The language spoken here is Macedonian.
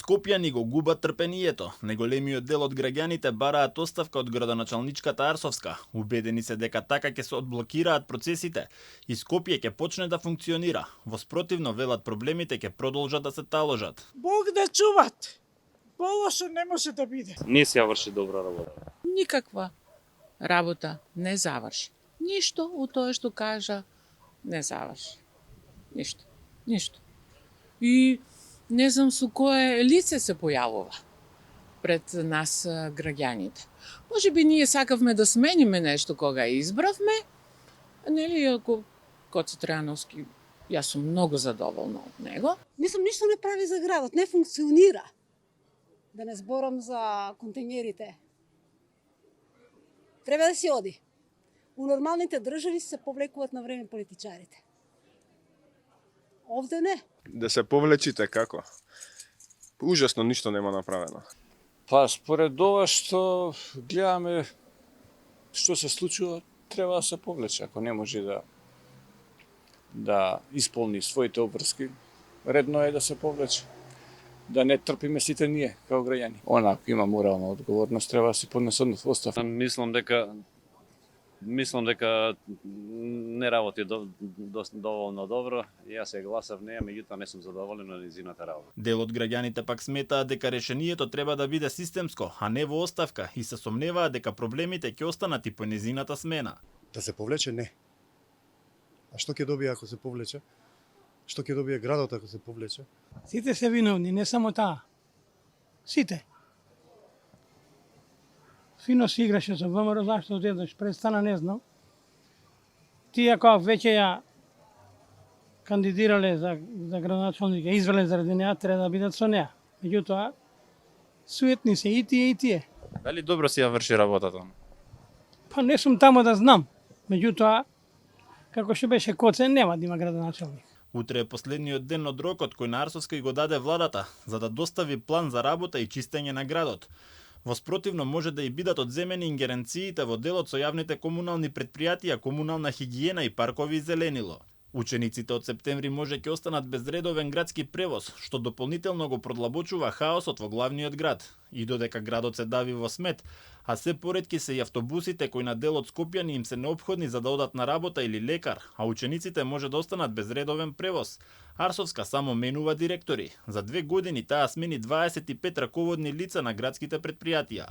Скопјани го губат трпението. Неголемиот дел од граѓаните бараат оставка од градоначалничката Арсовска. Убедени се дека така ќе се одблокираат процесите и Скопје ќе почне да функционира. Во спротивно, велат, проблемите ќе продолжат да се таложат. Бог да чуват. Полошо не може да биде. Не се ја врши добра работа. Никаква работа не заврши. Ништо од тоа што кажа не заврши. Ништо. И не знам со кое лице се појавува пред нас граѓаните. Може би ние сакавме да смениме нешто кога избравме, нели, ако Коце Тројановски, јас сум многу задоволна од него. Мислам, ништо не прави за градот, не функционира. Да не зборам за контењерите. Треба да си оди. У нормалните држави се повлекуваат на време политичарите. Овде не. Да се повлечите како? Ужасно ништо нема направено. Па според ова што гледаме што се случува, треба да се повлече. Ако не може да исполни своите обврски, редно е да се повлече. Да не трпиме сите ние како граѓани. Она ако има морална одговорност, треба да си поднесе оставка. Мислам дека не работи доволно добро. Јас се гласав неа, меѓутоа не сум задоволен од незината работа. Дел од граѓаните пак сметаат дека решението треба да биде системско, а не во оставка, и се сомневаат дека проблемите ќе останат и по незината смена. Да се повлече, не. А што ќе добие ако се повлече? Што ќе добие градот ако се повлече? Сите се виновни, не само таа. Сите. Фино си играше со ВМРО, зашто одеднаш престана, не знам. Тие кога веќе ја кандидирале за градоначалник, ја извеле заради неа, треба да бидат со неа. Меѓутоа, суетни се и тие. Дали добро си ја врши работата? Па не сум тамо да знам. Меѓутоа, како што беше Коце, нема да има градоначалник. Утре е последниот ден од рокот кој на Арсовска го даде владата за да достави план за работа и чистење на градот. Во спротивно може да и бидат одземени ингеренциите во делот со јавните комунални предпријатија, комунална хигиена и паркови и зеленило. Учениците од септември може ќе останат без редовен градски превоз, што дополнително го продлабочува хаосот во главниот град. И додека градот се дави во смет, а се поретки се и автобусите кои на дел од Скопјани им се неопходни за да одат на работа или лекар, а учениците може да останат без редовен превоз. Арсовска само менува директори. За 2 години таа смени 25 раководни лица на градските предпријатија.